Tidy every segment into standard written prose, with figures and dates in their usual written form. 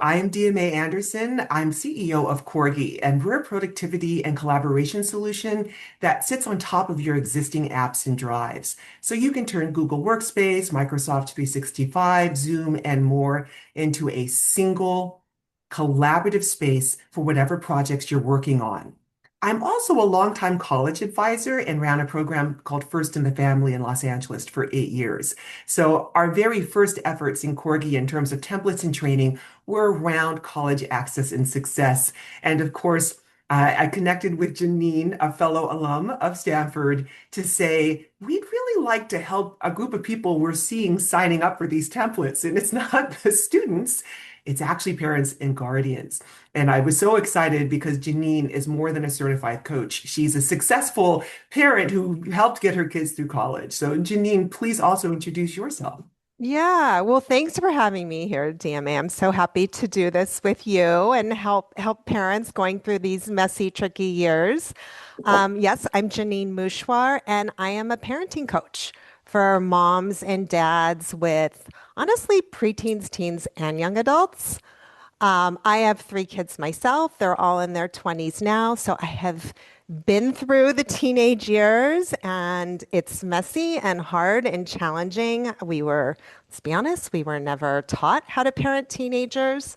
I'm DMA Anderson. I'm CEO of Korgi, and we're a productivity and collaboration solution that sits on top of your existing apps and drives. So you can turn Google Workspace, Microsoft 365, Zoom, and more into a single collaborative space for whatever projects you're working on. I'm also a longtime college advisor and ran a program called First in the Family in Los Angeles for 8 years. So our very first efforts in Corgi in terms of templates and training were around college access and success. And of course, I connected with Jeanine, a fellow alum of Stanford, to say, we'd really like to help a group of people we're seeing signing up for these templates. And it's not the students, it's actually parents and guardians. And I was so excited because Jeanine is more than a certified coach. She's a successful parent who helped get her kids through college. So, Jeanine, please also introduce yourself. Yeah, well, thanks for having me here, DMA. I'm so happy to do this with you and help parents going through these messy, tricky years. Yes, I'm Jeanine Mouchawar, and I am a parenting coach for moms and dads with honestly preteens, teens, and young adults. I have three kids myself. They're all in their 20s now. So I have been through the teenage years and it's messy and hard and challenging. Let's be honest, we were never taught how to parent teenagers.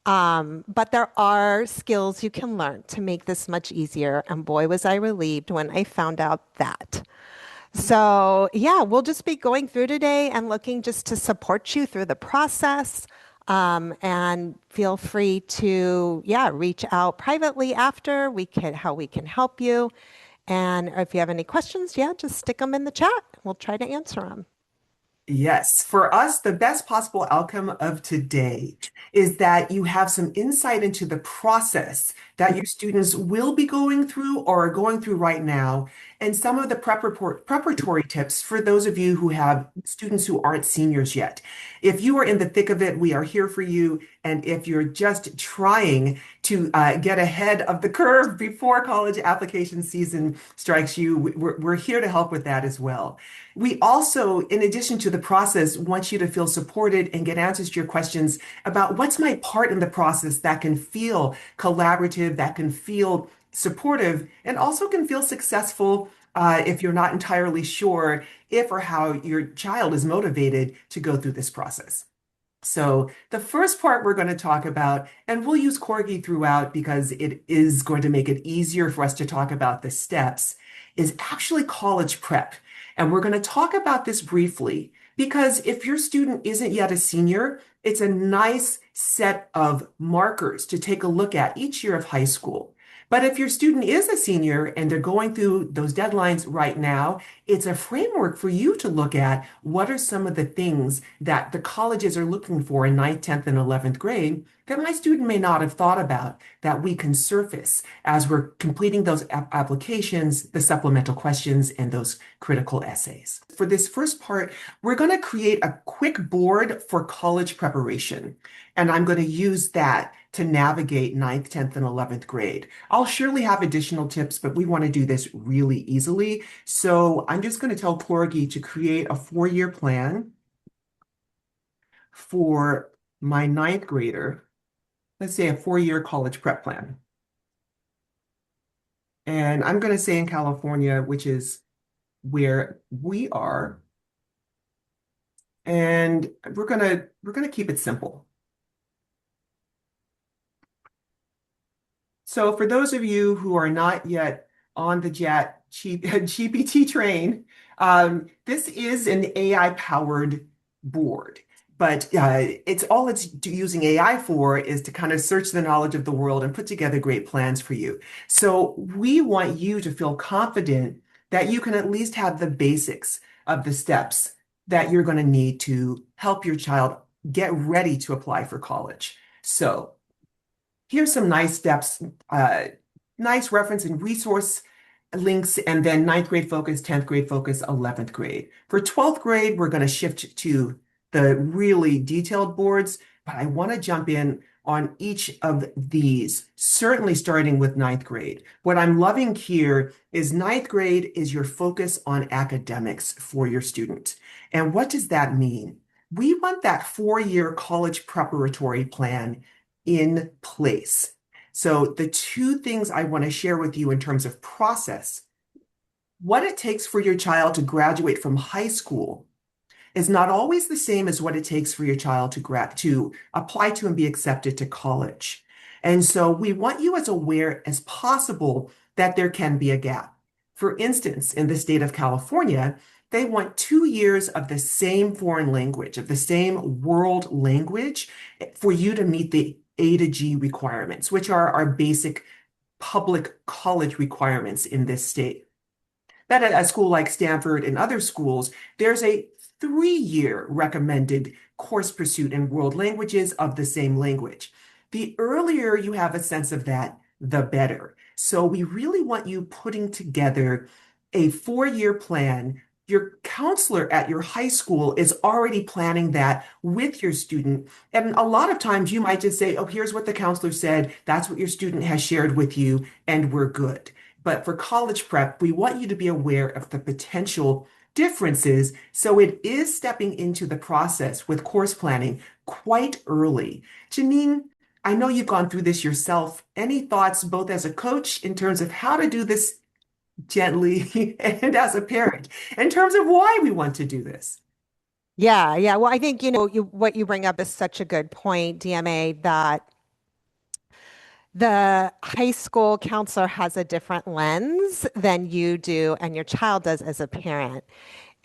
But there are skills you can learn to make this much easier. And boy, was I relieved when I found out that. So, yeah, we'll just be going through today and looking just to support you through the process. And feel free to, yeah, reach out privately after how we can help you. And if you have any questions, yeah, just stick them in the chat. We'll try to answer them. Yes, for us, the best possible outcome of today is that you have some insight into the process that your students will be going through or are going through right now, and some of the preparatory tips for those of you who have students who aren't seniors yet. If you are in the thick of it, we are here for you. And if you're just trying to get ahead of the curve before college application season strikes you, we're here to help with that as well. We also, in addition to the process, want you to feel supported and get answers to your questions about what's my part in the process that can feel collaborative, that can feel supportive, and also can feel successful if you're not entirely sure if or how your child is motivated to go through this process. So the first part we're going to talk about, and we'll use Corgi throughout because it is going to make it easier for us to talk about the steps, is actually college prep. And we're going to talk about this briefly because if your student isn't yet a senior, it's a nice set of markers to take a look at each year of high school. But if your student is a senior and they're going through those deadlines right now, it's a framework for you to look at what are some of the things that the colleges are looking for in ninth, 10th, and 11th grade that my student may not have thought about that we can surface as we're completing those applications, the supplemental questions, and those critical essays. For this first part, we're going to create a quick board for college preparation. And I'm going to use that to navigate ninth, 10th, and 11th grade. I'll surely have additional tips, but we want to do this really easily. So I'm just going to tell Korgi to create a 4-year plan for my ninth grader. Let's say a 4-year college prep plan. And I'm going to say in California, which is where we are. And we're going to keep it simple. So for those of you who are not yet on the GPT train, this is an AI-powered board. But it's using AI for is to kind of search the knowledge of the world and put together great plans for you. So we want you to feel confident that you can at least have the basics of the steps that you're going to need to help your child get ready to apply for college. So here's some nice steps, nice reference and resource links, and then ninth grade focus, 10th grade focus, 11th grade. For 12th grade, we're going to shift to the really detailed boards, but I want to jump in on each of these, certainly starting with ninth grade. What I'm loving here is ninth grade is your focus on academics for your student. And what does that mean? We want that 4-year college preparatory plan in place. So the two things I want to share with you in terms of process, what it takes for your child to graduate from high school is not always the same as what it takes for your child to apply to and be accepted to college. And so we want you as aware as possible that there can be a gap. For instance, in the state of California, they want 2 years of the same foreign language, of the same world language, for you to meet the A to G requirements, which are our basic public college requirements in this state. That at a school like Stanford and other schools, there's a 3 year recommended course pursuit in world languages of the same language. The earlier you have a sense of that, the better. So we really want you putting together a 4 year plan. Your counselor at your high school is already planning that with your student. And a lot of times you might just say, oh, here's what the counselor said. That's what your student has shared with you, and we're good. But for college prep, we want you to be aware of the potential differences. So it is stepping into the process with course planning quite early. Jeanine, I know you've gone through this yourself. Any thoughts, both as a coach in terms of how to do this gently and as a parent in terms of why we want to do this? Yeah, yeah. Well, I think, what you bring up is such a good point, DMA, that the high school counselor has a different lens than you do and your child does as a parent.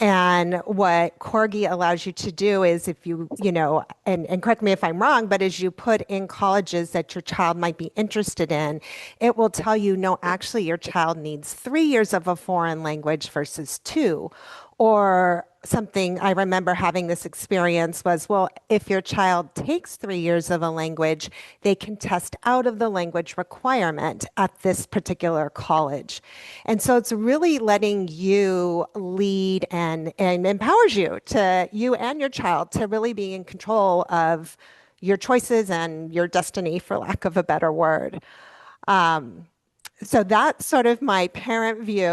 And what Korgi allows you to do is if and correct me if I'm wrong, but as you put in colleges that your child might be interested in, it will tell you, no, actually, your child needs 3 years of a foreign language versus two. Or something I remember having this experience was, well, if your child takes 3 years of a language, they can test out of the language requirement at this particular college. And so it's really letting you lead and empowers you and your child to really be in control of your choices and your destiny, for lack of a better word. Um, so that's sort of my parent view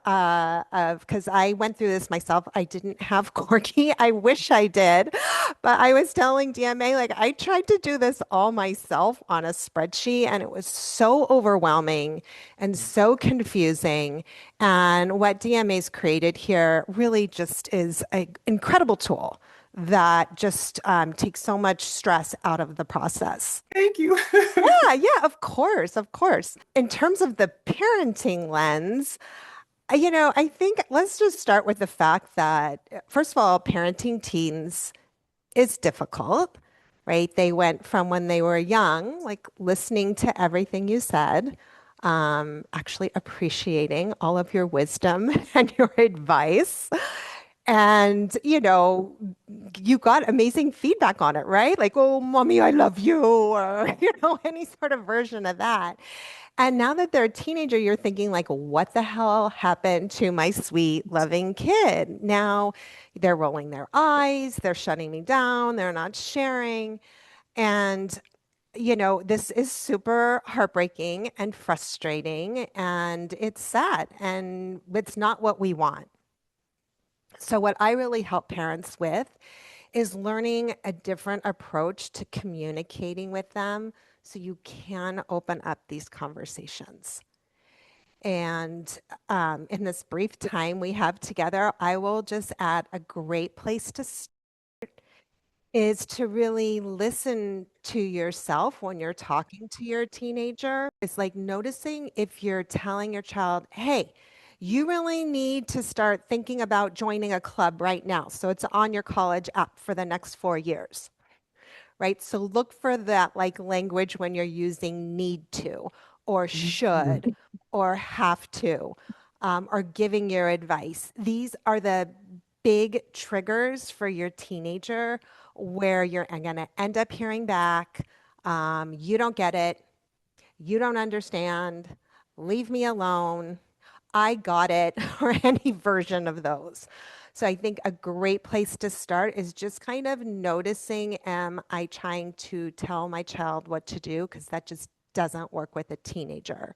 of because I went through this myself. I didn't have Corky. I wish I did, but I was telling DMA like I tried to do this all myself on a spreadsheet, and it was so overwhelming and so confusing. And what DMA's created here really just is an incredible tool that just takes so much stress out of the process. Thank you. Yeah, yeah, of course, of course. In terms of the parenting lens, I think let's just start with the fact that, first of all, parenting teens is difficult, right? They went from when they were young, like listening to everything you said, actually appreciating all of your wisdom and your advice. And, you got amazing feedback on it, right? Like, oh, mommy, I love you, or, any sort of version of that. And now that they're a teenager, you're thinking, like, what the hell happened to my sweet, loving kid? Now they're rolling their eyes, they're shutting me down, they're not sharing. And, this is super heartbreaking and frustrating, and it's sad, and it's not what we want. So, what I really help parents with is learning a different approach to communicating with them so you can open up these conversations. And in this brief time we have together, I will just add a great place to start is to really listen to yourself when you're talking to your teenager. It's like noticing if you're telling your child, hey, you really need to start thinking about joining a club right now. So it's on your college app for the next 4 years, right? So look for that like language when you're using need to or should or have to or giving your advice. These are the big triggers for your teenager where you're going to end up hearing back, you don't get it, you don't understand, leave me alone, I got it, or any version of those. So I think a great place to start is just kind of noticing, am I trying to tell my child what to do? Because that just doesn't work with a teenager.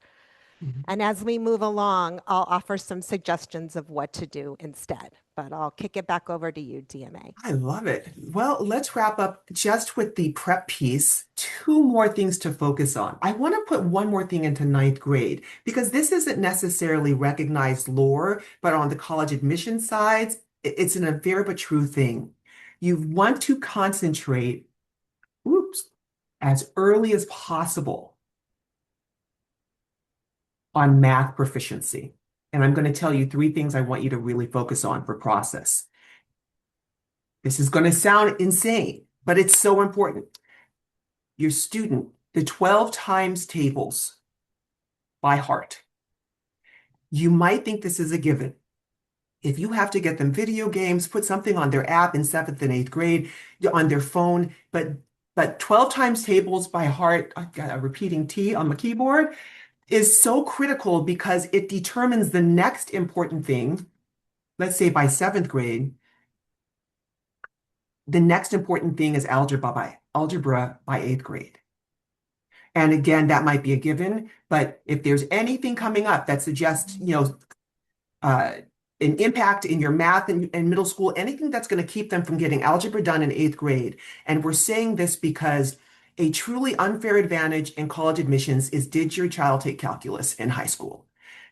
Mhm. And as we move along, I'll offer some suggestions of what to do instead. But I'll kick it back over to you, DMA. I love it. Well, let's wrap up just with the prep piece. Two more things to focus on. I want to put one more thing into ninth grade because this isn't necessarily recognized lore, but on the college admission sides, it's an a very but true thing. You want to concentrate, oops, as early as possible on math proficiency. And I'm going to tell you three things I want you to really focus on for process. This is going to sound insane, but it's so important. Your student, the 12 times tables by heart. You might think this is a given. If you have to get them video games, put something on their app in seventh and eighth grade on their phone, but 12 times tables by heart, I got a repeating T on my keyboard, is so critical because it determines the next important thing. Let's say by seventh grade, the next important thing is algebra by eighth grade. And again, that might be a given, but if there's anything coming up that suggests, uh, an impact in your math and middle school, anything that's going to keep them from getting algebra done in eighth grade. And we're saying this because a truly unfair advantage in college admissions is, did your child take calculus in high school?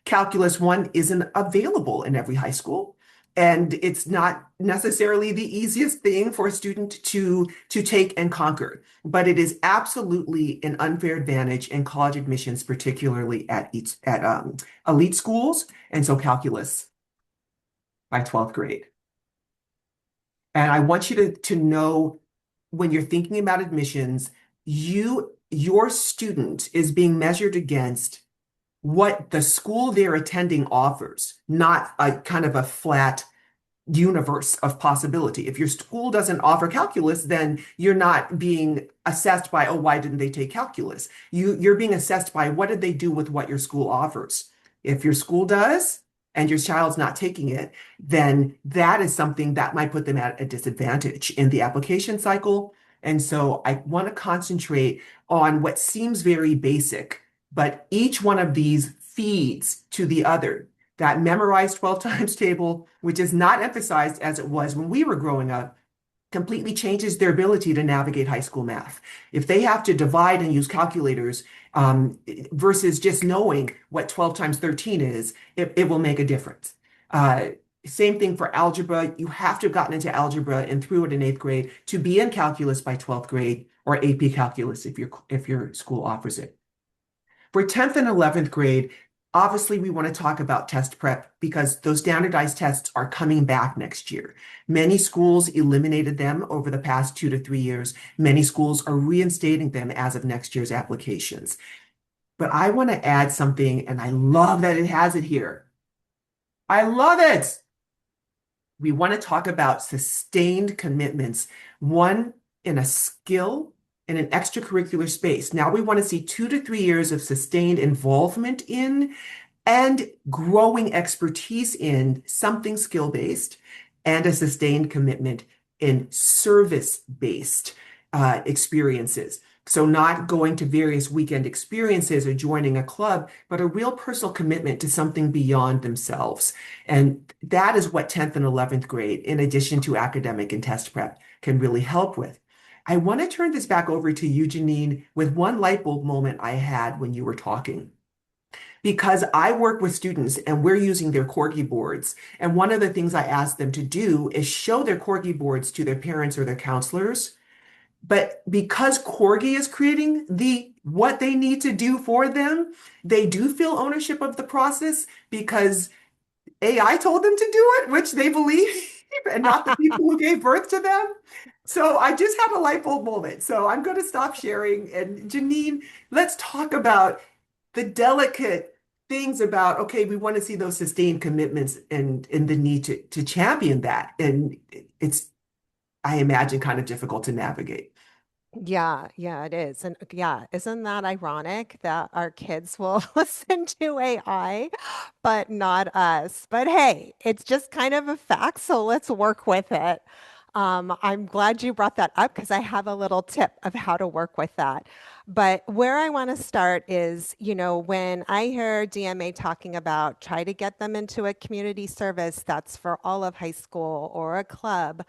Calculus 1 isn't available in every high school. And it's not necessarily the easiest thing for a student to take and conquer, but it is absolutely an unfair advantage in college admissions, particularly at elite schools. And so calculus by 12th grade. And I want you to know when you're thinking about admissions, your student is being measured against what the school they're attending offers, not a kind of a flat universe of possibility. If your school doesn't offer calculus, then you're not being assessed by, oh, why didn't they take calculus? You're being assessed by what did they do with what your school offers. If your school does and your child's not taking it, then that is something that might put them at a disadvantage in the application cycle. And so I want to concentrate on what seems very basic, but each one of these feeds to the other. That memorized 12 times table, which is not emphasized as it was when we were growing up, completely changes their ability to navigate high school math. If they have to divide and use calculators versus just knowing what 12 times 13 is, it will make a difference. Same thing for algebra. You have to have gotten into algebra and through it in eighth grade to be in calculus by 12th grade or AP calculus if your school offers it. For 10th and 11th grade, obviously we want to talk about test prep because those standardized tests are coming back next year. Many schools eliminated them over the past 2 to 3 years. Many schools are reinstating them as of next year's applications. But I want to add something, and I love that it has it here. I love it. We want to talk about sustained commitments, one in a skill in an extracurricular space. Now we want to see 2 to 3 years of sustained involvement in and growing expertise in something skill-based and a sustained commitment in service-based experiences. So not going to various weekend experiences or joining a club, but a real personal commitment to something beyond themselves. And that is what 10th and 11th grade, in addition to academic and test prep, can really help with. I want to turn this back over to you, Jeanine, with one light bulb moment I had when you were talking. Because I work with students and we're using their Korgi boards. And one of the things I ask them to do is show their Korgi boards to their parents or their counselors. But because Korgi is creating what they need to do for them, they do feel ownership of the process because AI told them to do it, which they believe, and not the people who gave birth to them. So I just had a light bulb moment. So I'm going to stop sharing. And Jeanine, let's talk about the delicate things about, okay, we want to see those sustained commitments and the need to champion that. And it's, I imagine, kind of difficult to navigate. Yeah, yeah, it is. And yeah, isn't that ironic that our kids will listen to AI, but not us? But hey, it's just kind of a fact, so let's work with it. I'm glad you brought that up because I have a little tip of how to work with that. But where I want to start is, when I hear DMA talking about try to get them into a community service that's for all of high school or a club,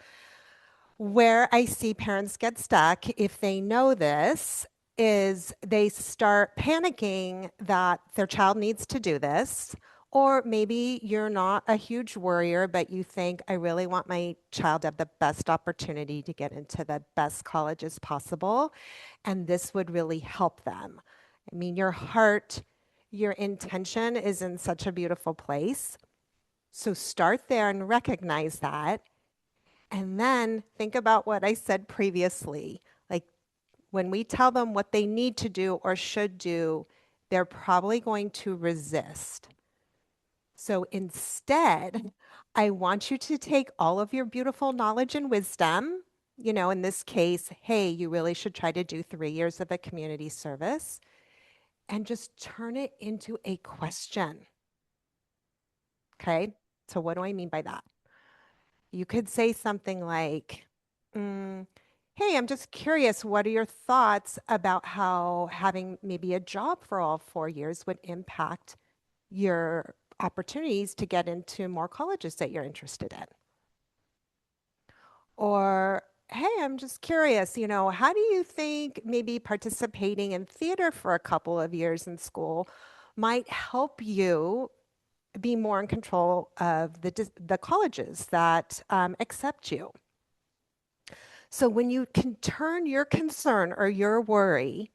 where I see parents get stuck, if they know this, is they start panicking that their child needs to do this. Or maybe you're not a huge worrier, but you think, I really want my child to have the best opportunity to get into the best colleges possible. And this would really help them. I mean, your heart, your intention is in such a beautiful place. So start there and recognize that. And then think about what I said previously. Like when we tell them what they need to do or should do, they're probably going to resist. So instead, I want you to take all of your beautiful knowledge and wisdom, in this case, hey, you really should try to do 3 years of a community service, and just turn it into a question. Okay. So what do I mean by that? You could say something like, mm, hey, I'm just curious, what are your thoughts about how having maybe a job for all 4 years would impact your opportunities to get into more colleges that you're interested in? Or, hey, I'm just curious, how do you think maybe participating in theater for a couple of years in school might help you be more in control of the colleges that accept you? So when you can turn your concern or your worry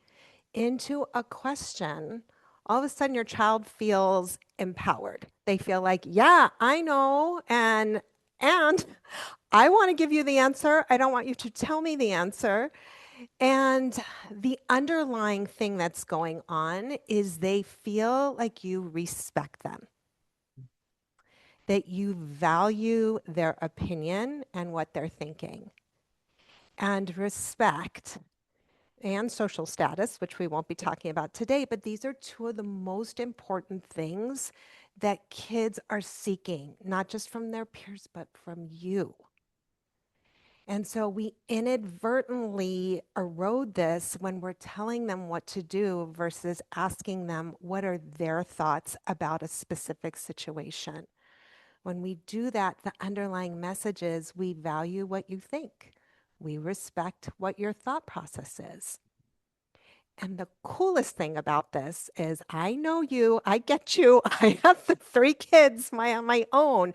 into a question, all of a sudden your child feels empowered. They feel like, yeah, I know, and I want to give you the answer. I don't want you to tell me the answer. And the underlying thing that's going on is they feel like you respect them, that you value their opinion and what they're thinking. And respect and social status, which we won't be talking about today, but these are two of the most important things that kids are seeking, not just from their peers, but from you. And so we inadvertently erode this when we're telling them what to do versus asking them what are their thoughts about a specific situation. When we do that, the underlying message is we value what you think. We respect what your thought process is. And the coolest thing about this is I know you, I get you. I have the 3 kids on my own.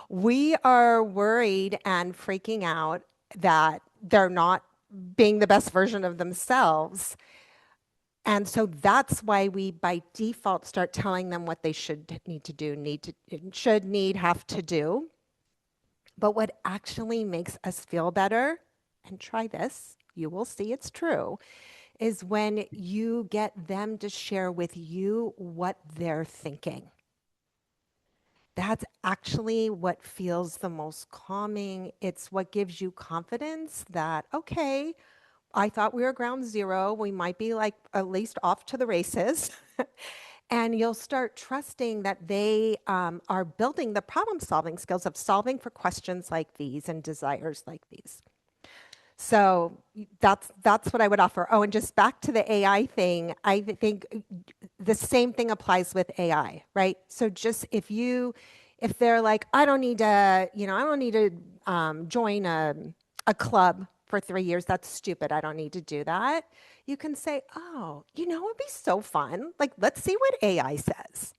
We are worried and freaking out that they're not being the best version of themselves. And so that's why we by default start telling them what they should need to do, have to do. But what actually makes us feel better, and try this, you will see it's true, is when you get them to share with you what they're thinking. That's actually what feels the most calming. It's what gives you confidence that, okay, I thought we were ground zero. We might be like at least off to the races. And you'll start trusting that they are building the problem solving skills of solving for questions like these and desires like these. So that's what I would offer. Oh, and just back to the AI thing, I think the same thing applies with AI, right? So just if they're like, I don't need to, join a club for 3 years. That's stupid. I don't need to do that. You can say, oh, it'd be so fun. Like, let's see what AI says.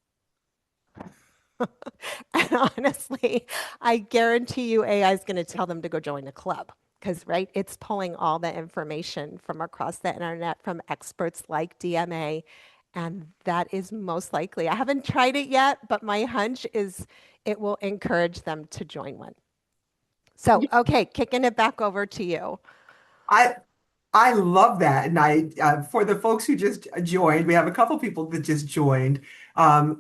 And honestly, I guarantee you AI is going to tell them to go join a club because, right, it's pulling all the information from across the internet from experts like DMA. And that is most likely. I haven't tried it yet, but my hunch is it will encourage them to join one. So, okay, kicking it back over to you. I I love that. And for the folks who just joined, we have a couple people that just joined.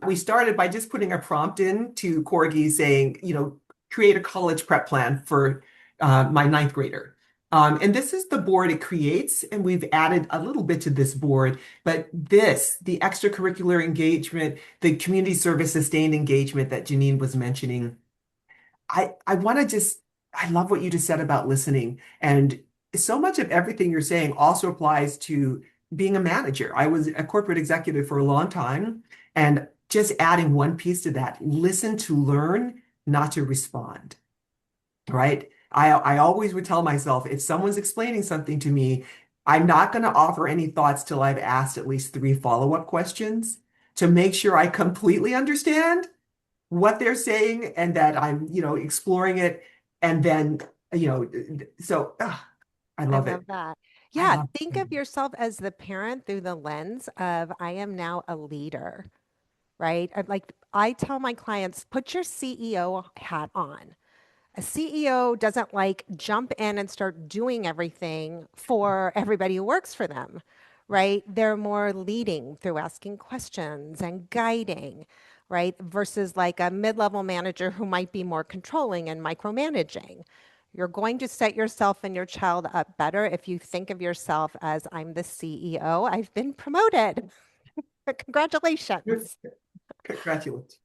We started by just putting a prompt in to Korgi saying, create a college prep plan for my ninth grader. And this is the board it creates, and we've added a little bit to this board. But the extracurricular engagement, the community service sustained engagement that Jeanine was mentioning, I want to just I love what you just said about listening. And so much of everything you're saying also applies to being a manager. I was a corporate executive for a long time, and just adding one piece to that, listen to learn, not to respond, right? I always would tell myself, if someone's explaining something to me, I'm not going to offer any thoughts till I've asked at least three follow-up questions to make sure I completely understand what they're saying and that I'm, exploring it. And then, so I I love love it. that. I Yeah, love think it. of yourself as the parent through the lens of I am now a leader, right? I tell my clients, put your CEO hat on. A CEO doesn't like jump in and start doing everything for everybody who works for them, right? They're more leading through asking questions and guiding, right? Versus like a mid-level manager who might be more controlling and micromanaging. You're going to set yourself and your child up better if you think of yourself as I'm the CEO. I've been promoted. Congratulations. Congratulations.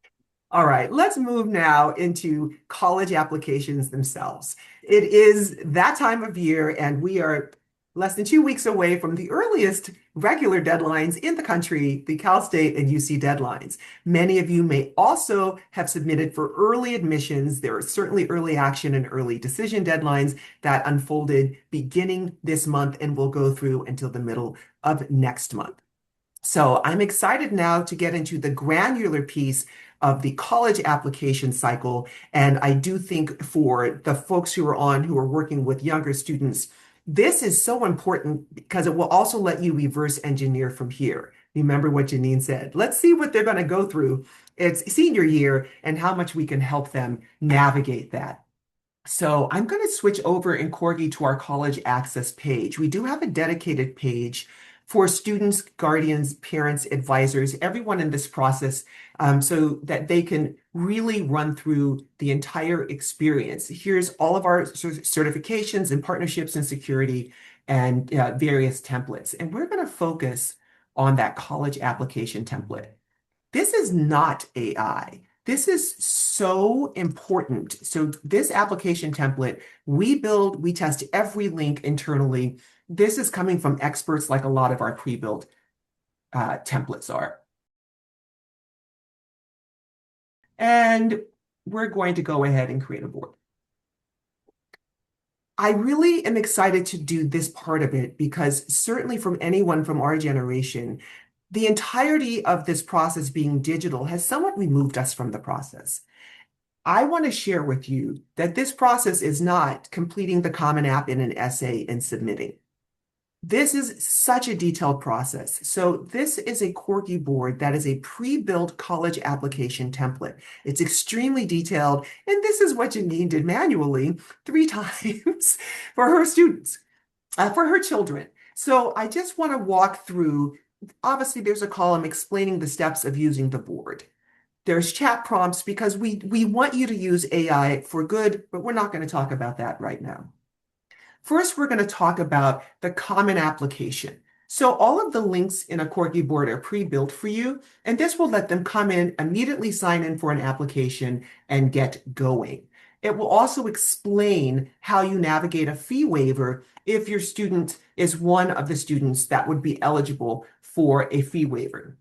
All right, let's move now into college applications themselves. It is that time of year, and we are less than 2 weeks away from the earliest regular deadlines in the country, the Cal State and UC deadlines. Many of you may also have submitted for early admissions. There are certainly early action and early decision deadlines that unfolded beginning this month and will go through until the middle of next month. So I'm excited now to get into the granular piece of the college application cycle. And I do think for the folks who are working with younger students, this is so important because it will also let you reverse engineer from here. Remember what Jeanine said. Let's see what they're going to go through. It's senior year and how much we can help them navigate that. So I'm going to switch over in Korgi to our college access page. We do have a dedicated page for students, guardians, parents, advisors, everyone in this process, so that they can really run through the entire experience. Here's all of our certifications and partnerships and security and various templates. And we're going to focus on that college application template. This is not AI. This is so important. So this application template, we test every link internally. This is coming from experts like a lot of our pre-built templates are. And we're going to go ahead and create a board. I really am excited to do this part of it because certainly from anyone from our generation, the entirety of this process being digital has somewhat removed us from the process. I want to share with you that this process is not completing the Common App in an essay and submitting. This is such a detailed process. So this is a Korgi board that is a pre-built college application template. It's extremely detailed, and this is what Jeanine did manually 3 times for her students, for her children. So I just want to walk through, obviously there's a column explaining the steps of using the board. There's chat prompts because we want you to use AI for good, but we're not going to talk about that right now. First, we're going to talk about the common application. So all of the links in a Korgi board are pre-built for you, and this will let them come in, immediately sign in for an application, and get going. It will also explain how you navigate a fee waiver if your student is one of the students that would be eligible for a fee waiver.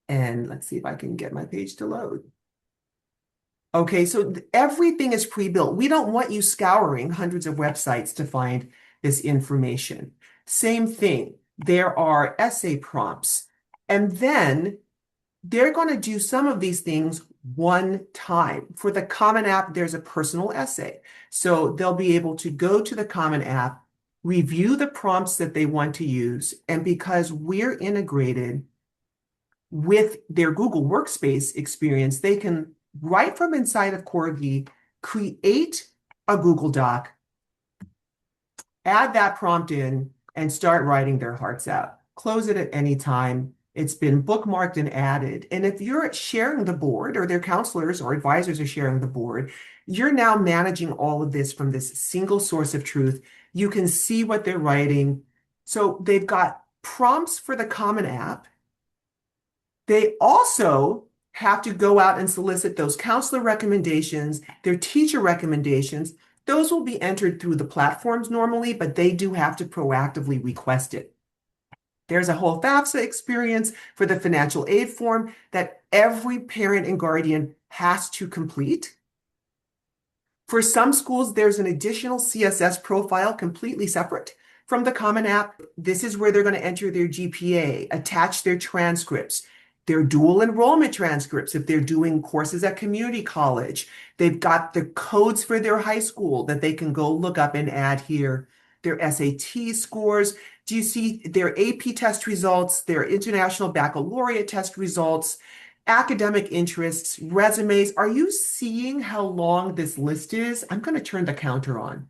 And let's see if I can get my page to load. Okay, so everything is pre-built. We don't want you scouring hundreds of websites to find this information. Same thing, there are essay prompts. And then they're going to do some of these things one time. For the Common App, there's a personal essay. So they'll be able to go to the Common App, review the prompts that they want to use. And because we're integrated with their Google Workspace experience, they can, right from inside of Korgi, create a Google Doc, add that prompt in, and start writing their hearts out. Close it at any time. It's been bookmarked and added. And if you're sharing the board, or their counselors or advisors are sharing the board, you're now managing all of this from this single source of truth. You can see what they're writing. So they've got prompts for the Common App. They also have to go out and solicit those counselor recommendations, their teacher recommendations, Those will be entered through the platforms normally, but they do have to proactively request it. There's a whole FAFSA experience for the financial aid form that every parent and guardian has to complete. For some schools, there's an additional CSS profile completely separate from the Common App. This is where they're going to enter their GPA, attach their transcripts, their dual enrollment transcripts if they're doing courses at community college. They've got the codes for their high school that they can go look up and add here, their SAT scores. Do you see their AP test results, their International Baccalaureate test results, academic interests, resumes? Are you seeing how long this list is? I'm going to turn the counter on.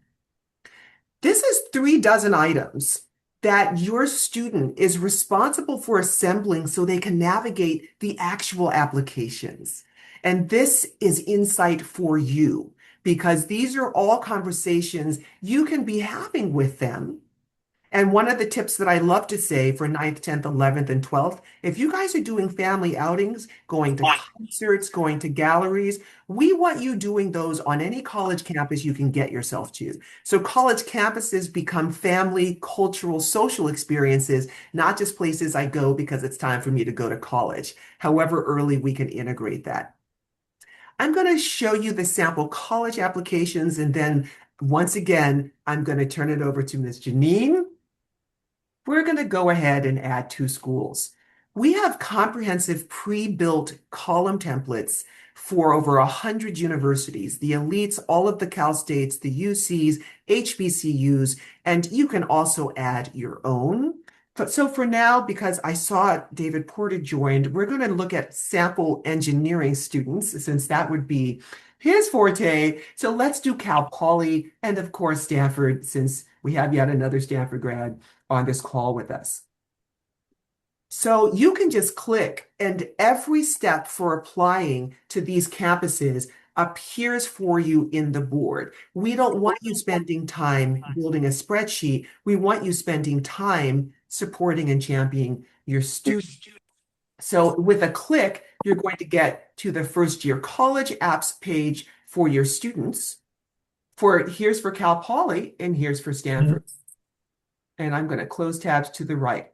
This is 36 items that your student is responsible for assembling so they can navigate the actual applications. And this is insight for you because these are all conversations you can be having with them. And one of the tips that I love to say for 9th, 10th, 11th, and 12th, if you guys are doing family outings, going to concerts, going to galleries, we want you doing those on any college campus you can get yourself to. So college campuses become family, cultural, social experiences, not just places I go because it's time for me to go to college. However early we can integrate that. I'm going to show you the sample college applications, and then once again, I'm going to turn it over to Ms. Jeanine. We're going to go ahead and add 2 schools. We have comprehensive pre-built column templates for over 100 universities, the elites, all of the Cal States, the UCs, HBCUs, and you can also add your own. So for now, because I saw David Porter joined, we're going to look at sample engineering students, since that would be his forte. So let's do Cal Poly and of course Stanford, since we have yet another Stanford grad on this call with us. So you can just click and every step for applying to these campuses appears for you in the board. We don't want you spending time building a spreadsheet. We want you spending time supporting and championing your students. So with a click, you're going to get to the first year college apps page for your students. Here's for Cal Poly and here's for Stanford. And I'm going to close tabs to the right.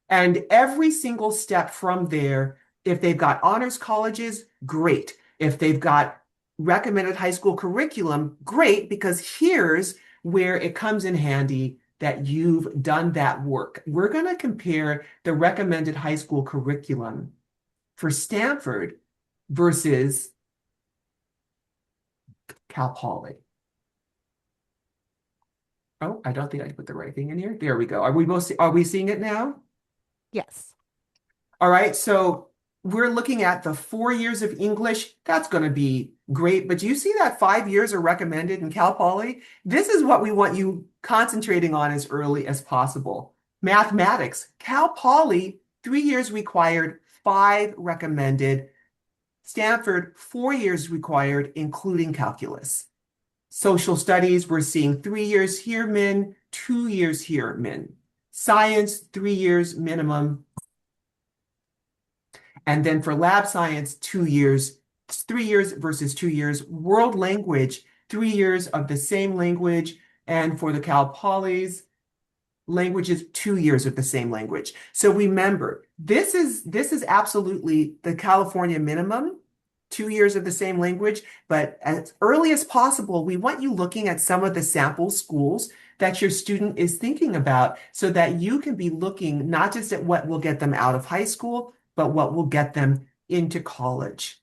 And every single step from there, if they've got honors colleges, great. If they've got recommended high school curriculum, great, because here's where it comes in handy that you've done that work. We're going to compare the recommended high school curriculum for Stanford versus Cal Poly. Oh, I don't think I put the right thing in here. There we go. Are we seeing it now? Yes. All right. So we're looking at the 4 years of English. That's going to be great. But do you see that 5 years are recommended in Cal Poly? This is what we want you concentrating on as early as possible. Mathematics, Cal Poly, 3 years required, 5 recommended. Stanford, 4 years required, including calculus. Social studies, we're seeing 3 years here, min, 2 years here, min. Science, 3 years minimum. And then for lab science, 2 years, 3 years versus 2 years. World language, 3 years of the same language. And for the Cal Polys, languages, 2 years of the same language. So remember, this is absolutely the California minimum, 2 years of the same language. But as early as possible, we want you looking at some of the sample schools that your student is thinking about so that you can be looking not just at what will get them out of high school, but what will get them into college.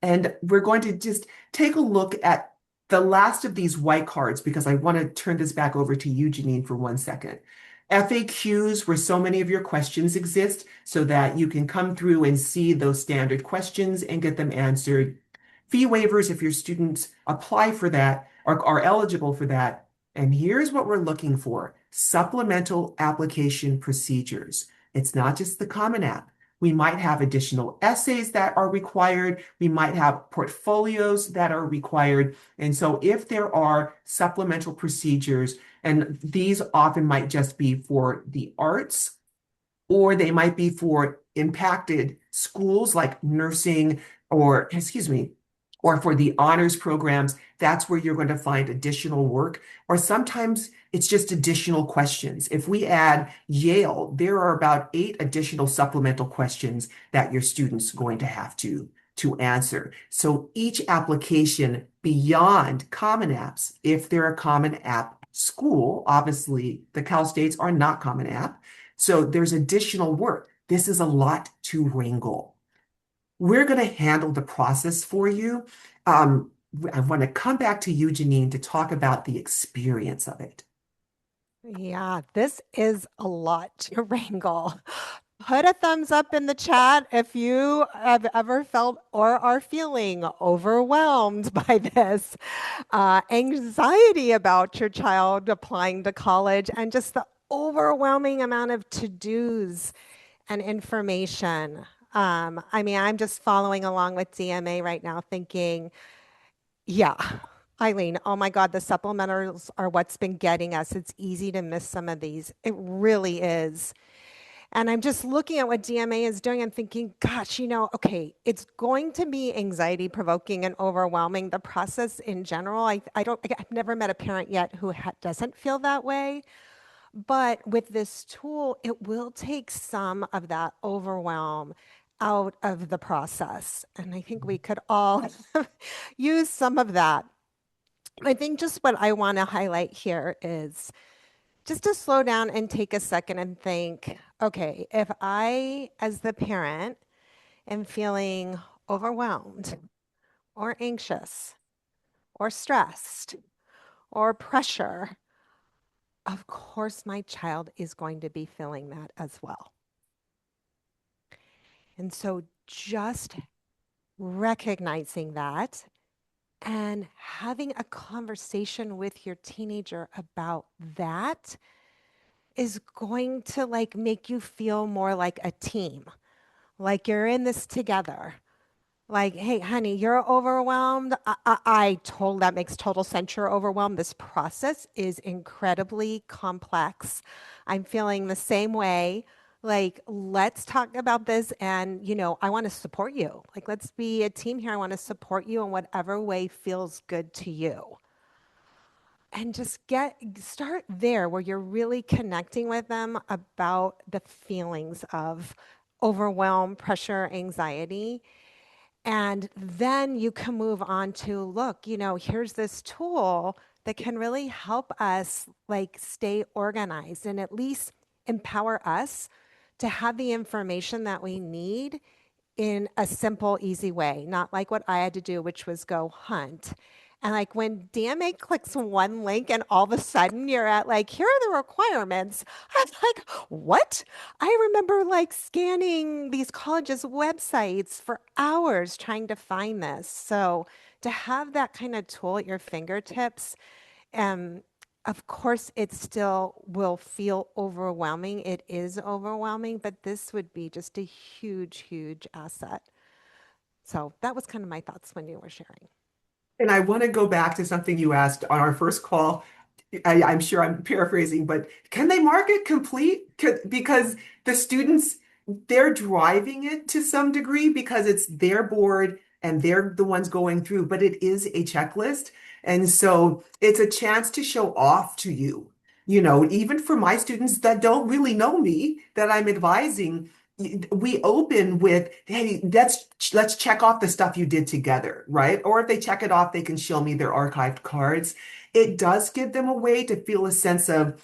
And we're going to just take a look at the last of these white cards because I want to turn this back over to you, Jeanine, for 1 second. FAQs, where so many of your questions exist, so that you can come through and see those standard questions and get them answered. Fee waivers, if your students apply for that, or are eligible for that. And here's what we're looking for: supplemental application procedures. It's not just the Common App. We might have additional essays that are required. We might have portfolios that are required. And so if there are supplemental procedures, and these often might just be for the arts, or they might be for impacted schools like nursing or Or for the honors programs, that's where you're going to find additional work. Or sometimes it's just additional questions. If we add Yale, there are about 8 additional supplemental questions that your student's going to have to answer. So each application beyond Common Apps, if they're a Common App school, obviously the Cal States are not Common App. So there's additional work. This is a lot to wrangle. We're going to handle the process for you. Um, I want to come back to you, Jeanine, to talk about the experience of it. Yeah, this is a lot to wrangle. Put a thumbs up in the chat if you have ever felt or are feeling overwhelmed by this anxiety about your child applying to college and just the overwhelming amount of to-dos and information. I mean, I'm just following along with DMA right now thinking, yeah, Eileen, oh my God, the supplementals are what's been getting us. It's easy to miss some of these. It really is. And I'm just looking at what DMA is doing and thinking, gosh, okay, it's going to be anxiety provoking and overwhelming. The process in general, I've never met a parent yet who doesn't feel that way. But with this tool, it will take some of that overwhelm out of the process. And I think we could all use some of that. I think just what I want to highlight here is just to slow down and take a second and think, okay, if I, as the parent, am feeling overwhelmed or anxious or stressed or pressure, of course my child is going to be feeling that as well. And so just recognizing that and having a conversation with your teenager about that is going to like make you feel more like a team, like you're in this together. Like, hey, honey, you're overwhelmed. That makes total sense. You're overwhelmed. This process is incredibly complex. I'm feeling the same way. Like, let's talk about this. And, I want to support you. Like, let's be a team here. I want to support you in whatever way feels good to you. And just start there where you're really connecting with them about the feelings of overwhelm, pressure, anxiety. And then you can move on to look, here's this tool that can really help us like stay organized and at least empower us to have the information that we need in a simple, easy way, not like what I had to do, which was go hunt. And like when DMA clicks one link and all of a sudden you're at like, here are the requirements. I was like, what? I remember like scanning these colleges' websites for hours trying to find this. So to have that kind of tool at your fingertips, um, of course, it still will feel overwhelming. It is overwhelming, but this would be just a huge, huge asset. So that was kind of my thoughts when you were sharing. And I want to go back to something you asked on our first call. I'm sure I'm paraphrasing, but can they mark it complete? Because the students, they're driving it to some degree because it's their board and they're the ones going through, but it is a checklist. And so it's a chance to show off to you. Even for my students that don't really know me, that I'm advising, we open with, hey, let's check off the stuff you did together, right? Or if they check it off, they can show me their archived cards. It does give them a way to feel a sense of,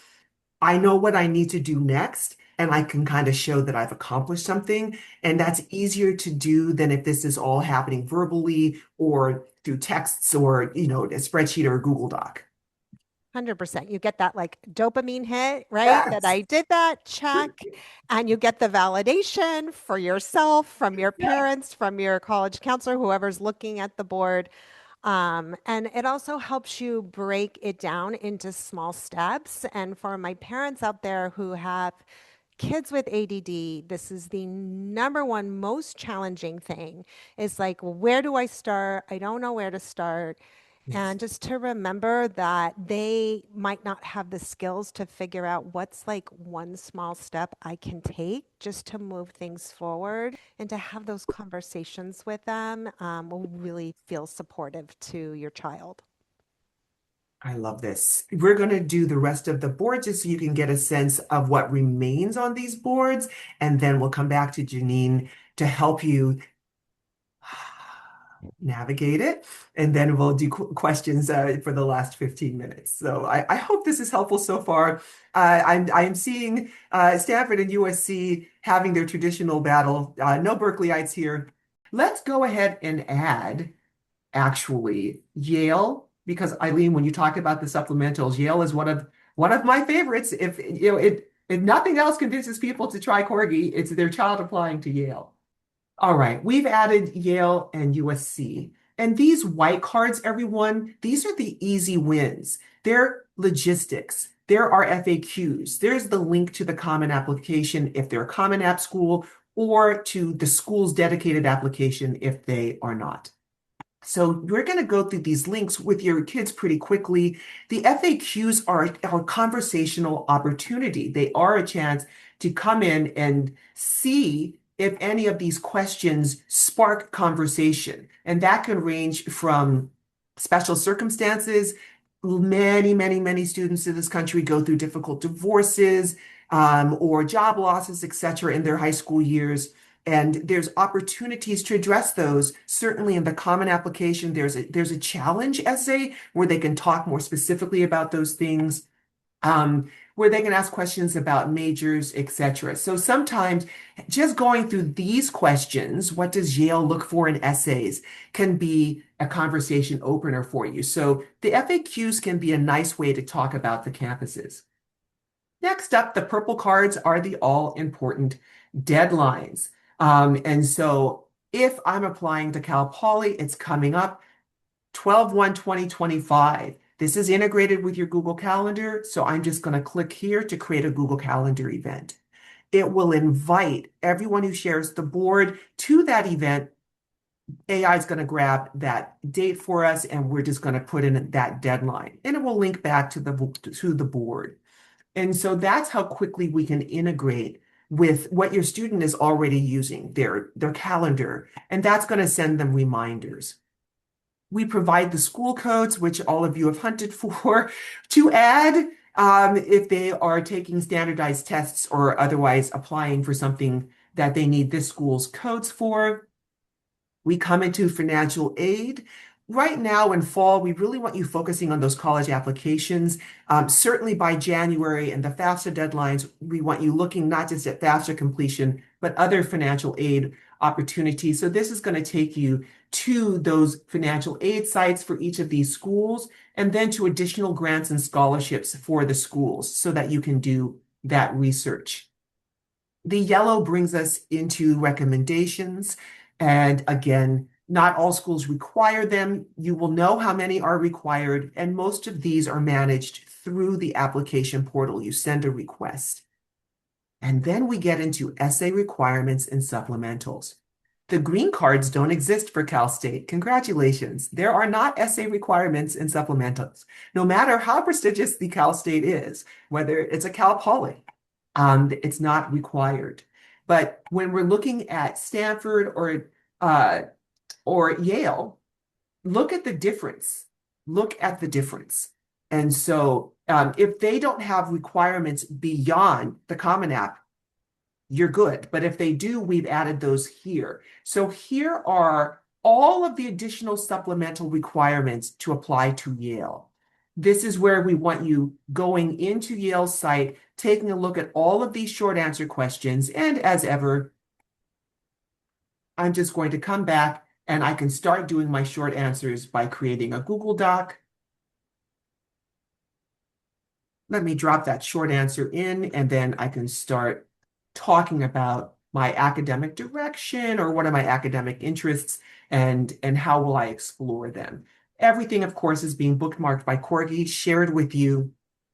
I know what I need to do next, and I can kind of show that I've accomplished something. And that's easier to do than if this is all happening verbally or through texts or, a spreadsheet or a Google Doc. 100%. You get that like dopamine hit, right? That Yes. I did that, check. And you get the validation for yourself, from your Yeah. parents, from your college counselor, whoever's looking at the board. And it also helps you break it down into small steps. And for my parents out there who have kids with ADD, this is the number one most challenging thing is like, where do I start? I don't know where to start. Yes. And just to remember that they might not have the skills to figure out what's like one small step I can take just to move things forward, and to have those conversations with them will really feel supportive to your child. I love this. We're going to do the rest of the board just so you can get a sense of what remains on these boards. And then we'll come back to Jeanine to help you navigate it. And then we'll do questions for the last 15 minutes. So I hope this is helpful so far. I'm seeing Stanford and USC having their traditional battle. No Berkeleyites here. Let's go ahead and add actually Yale, because Eileen, when you talk about the supplementals, Yale is one of my favorites. If nothing else convinces people to try Korgi, it's their child applying to Yale. All right, we've added Yale and USC. And these white cards, everyone, these are the easy wins. They're logistics. There are FAQs. There's the link to the Common Application if they're a Common App school, or to the school's dedicated application if they are not. So we're going to go through these links with your kids pretty quickly. The FAQs are a conversational opportunity. They are a chance to come in and see if any of these questions spark conversation. And that can range from special circumstances. Many, many, many students in this country go through difficult divorces, or job losses, etc., in their high school years. And there's opportunities to address those. Certainly in the Common Application, there's a challenge essay where they can talk more specifically about those things, where they can ask questions about majors, etc. So sometimes just going through these questions, what does Yale look for in essays, can be a conversation opener for you. So the FAQs can be a nice way to talk about the campuses. Next up, the purple cards are the all-important deadlines. And so if I'm applying to Cal Poly, it's coming up 12/1/2025. This is integrated with your Google Calendar, so I'm just going to click here to create a Google Calendar event. It will invite everyone who shares the board to that event. AI is going to grab that date for us, and we're just going to put in that deadline, and it will link back to the board. And so that's how quickly we can integrate with what your student is already using, their calendar, and that's going to send them reminders. We provide the school codes, which all of you have hunted for, to add if they are taking standardized tests or otherwise applying for something that they need this school's codes for. We come into financial aid. Right now in fall, we really want you focusing on those college applications. Certainly by January and the FAFSA deadlines, we want you looking not just at FAFSA completion, but other financial aid opportunities. So this is going to take you to those financial aid sites for each of these schools, and then to additional grants and scholarships for the schools so that you can do that research. The yellow brings us into recommendations. And again, not all schools require them. You will know how many are required, and most of these are managed through the application portal. You send a request. And then we get into essay requirements and supplementals. The green cards don't exist for Cal State. Congratulations. There are not essay requirements and supplementals, no matter how prestigious the Cal State is, whether it's a Cal Poly. It's not required. But when we're looking at Stanford or Yale, look at the difference. Look at the difference. And so if they don't have requirements beyond the Common App, you're good. But if they do, we've added those here. So here are all of the additional supplemental requirements to apply to Yale. This is where we want you going into Yale's site, taking a look at all of these short answer questions. And as ever, I'm just going to come back and I can start doing my short answers by creating a Google Doc. Let me drop that short answer in, and then I can start talking about my academic direction or what are my academic interests, and how will I explore them. Everything, of course, is being bookmarked by Korgi, shared with you.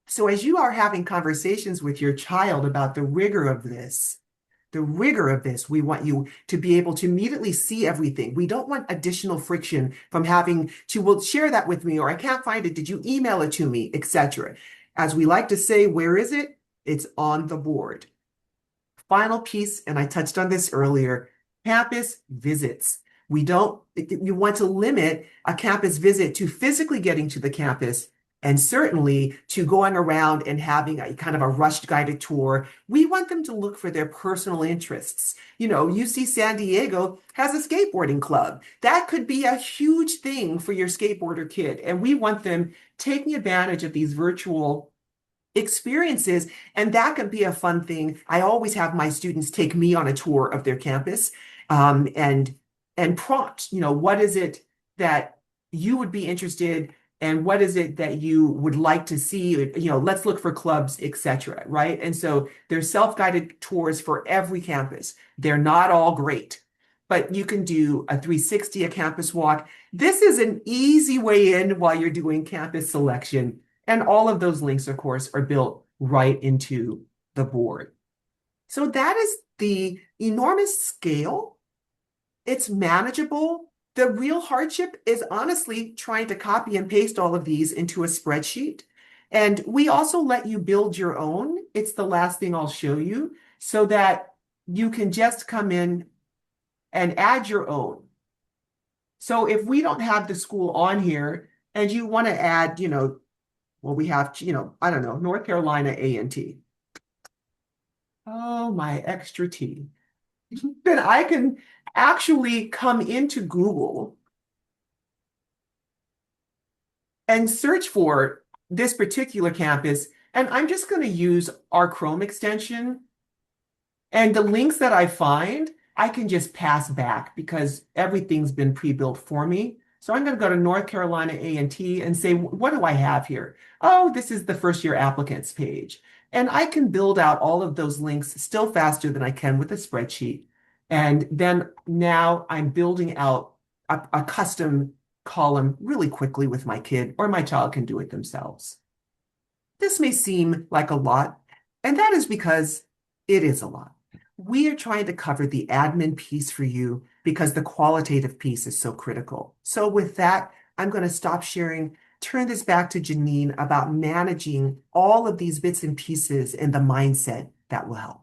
So as you are having conversations with your child about the rigor of this, the rigor of this. We want you to be able to immediately see everything. We don't want additional friction from having to, well, share that with me, or I can't find it. Did you email it to me, etc. As we like to say, where is it? It's on the board. Final piece, and I touched on this earlier, campus visits. You want to limit a campus visit to physically getting to the campus and certainly to going around and having a kind of a rushed guided tour. We want them to look for their personal interests. UC San Diego has a skateboarding club. That could be a huge thing for your skateboarder kid. And we want them taking advantage of these virtual experiences, and that can be a fun thing. I always have my students take me on a tour of their campus, and prompt, what is it that you would be interested, and what is it that you would like to see? Let's look for clubs, etc. Right? And so there's self-guided tours for every campus. They're not all great, but you can do a 360, a campus walk. This is an easy way in while you're doing campus selection. And all of those links, of course, are built right into the board. So that is the enormous scale. It's manageable. The real hardship is honestly trying to copy and paste all of these into a spreadsheet. And we also let you build your own. It's the last thing I'll show you, so that you can just come in and add your own. So if we don't have the school on here and you want to add, well, we have, I don't know, North Carolina A&T. Oh, my extra T. Then I can actually come into Google and search for this particular campus. And I'm just going to use our Chrome extension. And the links that I find, I can just pass back because everything's been pre-built for me. So I'm going to go to North Carolina A&T and say, what do I have here? Oh, this is the first year applicants page. And I can build out all of those links still faster than I can with a spreadsheet. And then now I'm building out a custom column really quickly with my kid, or my child can do it themselves. This may seem like a lot, and that is because it is a lot. We are trying to cover the admin piece for you because the qualitative piece is so critical. So with that, I'm going to stop sharing, turn this back to Jeanine about managing all of these bits and pieces and the mindset that will help.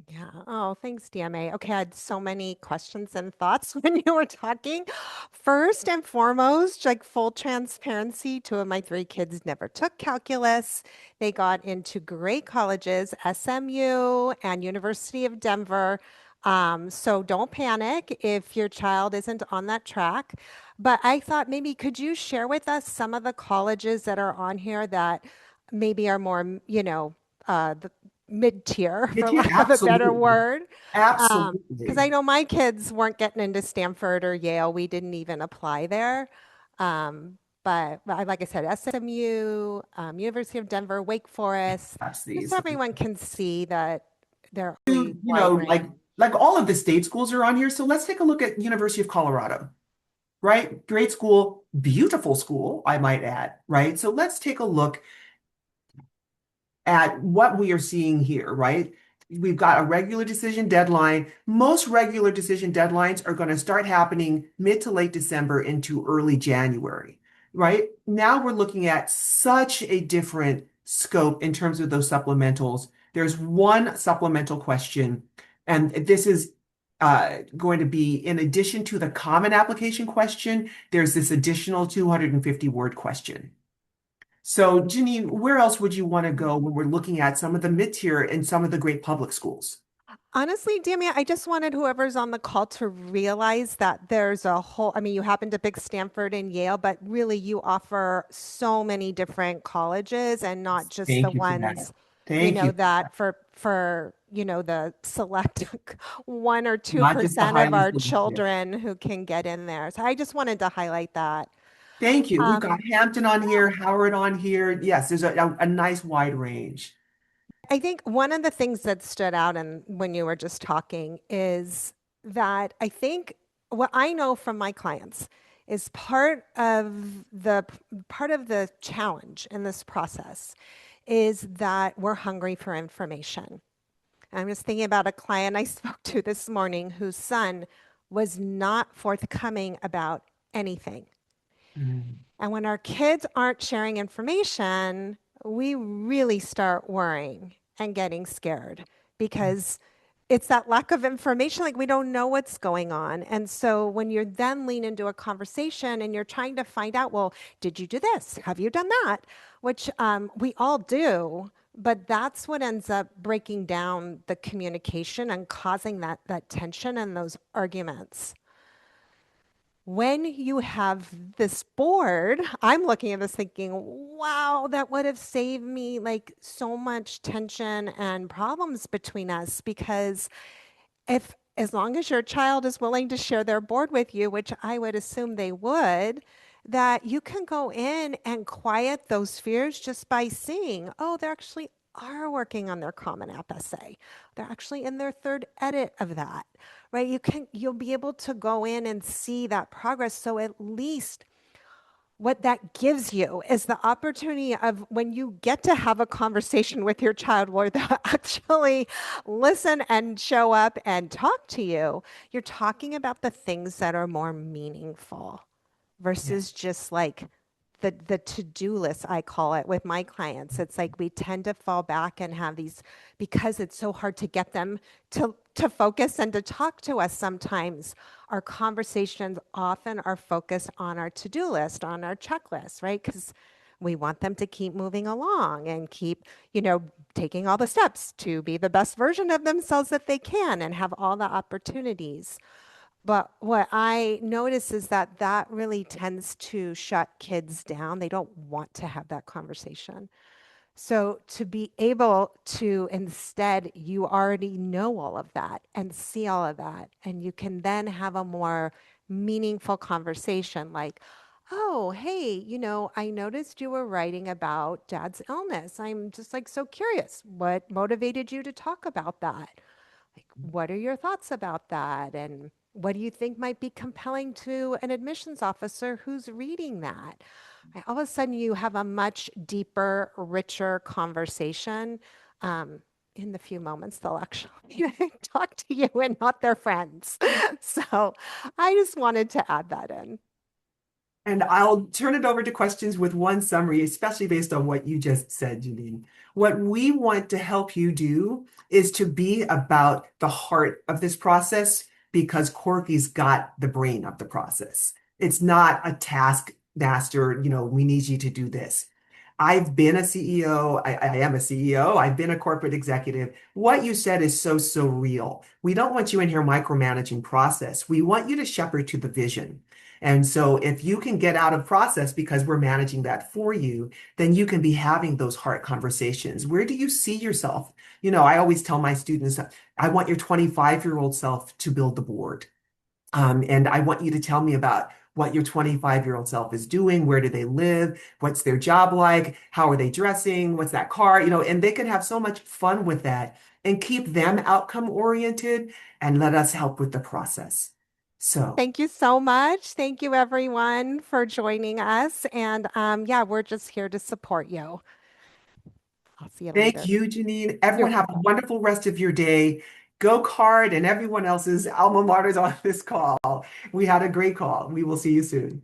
Yeah. Oh, thanks, DMA. Okay, I had so many questions and thoughts when you were talking. First and foremost, like full transparency, two of my three kids never took calculus. They got into great colleges, SMU and University of Denver. So don't panic if your child isn't on that track. But I thought maybe could you share with us some of the colleges that are on here that maybe are more, the mid-tier, for Yeah, lack of a better absolutely. word. Because I Absolutely. know my kids weren't getting into Stanford or Yale. We didn't even apply there. But like I said, SMU, University of Denver, Wake Forest, That's just so these. everyone can see that they're really You wide know, range. like all of the state schools are on here. So let's take a look at University of Colorado, right? Great school, beautiful school, I might add, right? So let's take a look at what we are seeing here, right? We've got a regular decision deadline. Most regular decision deadlines are going to start happening mid to late December into early January, right? Now we're looking at such a different scope in terms of those supplementals. There's one supplemental question, and this is going to be in addition to the common application question, there's this additional 250 word question. So, Jeanine, where else would you want to go when we're looking at some of the mid-tier and some of the great public schools? Honestly, Damien, I just wanted whoever's on the call to realize that there's a whole, I mean, you happen to pick Stanford and Yale, but really you offer so many different colleges and not just the Thank you for that. ones, Thank you. that for the select 1 or Not just the 2% of highly our selective. children who can get in there. So I just wanted to highlight that. Thank you. We've got Um, Hampton on here, Howard on here. Yes, there's a nice wide range. I think one of the things that stood out and when you were just talking is that I think what I know from my clients is part of the challenge in this process is that we're hungry for information. I'm just thinking about a client I spoke to this morning whose son was not forthcoming about anything. Mm, And when our kids aren't sharing information, we really start worrying and getting scared because it's that lack of information. Like we don't know what's going on. And so when you're then lean into a conversation and you're trying to find out, well, did you do this? Have you done that? Which we all do. But that's what ends up breaking down the communication and causing that tension and those arguments. When you have this board, I'm looking at this thinking, wow, that would have saved me like so much tension and problems between us because if as long as your child is willing to share their board with you, which I would assume they would, that you can go in and quiet those fears just by seeing, oh, they actually are working on their Common App essay. They're actually in their third edit of that, right? You'll be able to go in and see that progress. So at least what that gives you is the opportunity of when you get to have a conversation with your child where they actually listen and show up and talk to you, you're talking about the things that are more meaningful yes. versus just like the to-do list, I call it with my clients. It's like we tend to fall back and have these because it's so hard to get them to focus and to talk to us sometimes. Our conversations often are focused on our to-do list, on our checklist, right? Because we want them to keep moving along and keep, taking all the steps to be the best version of themselves that they can and have all the opportunities. But what I notice is that that really tends to shut kids down. They don't want to have that conversation. So to be able to instead, you already know all of that and see all of that, and you can then have a more meaningful conversation like, oh, hey, I noticed you were writing about dad's illness. I'm just like so curious. What motivated you to talk about that? Like, what are your thoughts about that? And what do you think might be compelling to an admissions officer who's reading that? Right, all of a sudden, you have a much deeper, richer conversation. Um, in the few moments they'll actually talk to you and not their friends. So I just wanted to add that in. And I'll turn it over to questions with one summary, especially based on what you just said, Jeanine. What we want to help you do is to be about the heart of this process because Corky's got the brain of the process. It's not a task master, we need you to do this. I've been a CEO. I am a CEO. I've been a corporate executive. What you said is so, so real. We don't want you in here micromanaging process. We want you to shepherd to the vision. And so if you can get out of process because we're managing that for you, then you can be having those heart conversations. Where do you see yourself? I always tell my students, I want your 25-year-old self to build the board. And I want you to tell me about what your 25-year-old self is doing. Where do they live? What's their job like? How are they dressing? What's that car? And they can have so much fun with that and keep them outcome oriented and let us help with the process. So Thank you so much. Thank you, everyone, for joining us. And yeah, we're just here to support you. I'll see you thank later. you, Jeanine. You're Everyone have a welcome. wonderful rest of your day. Go Card and everyone else's alma maters on this call. We had a great call. We will see you soon.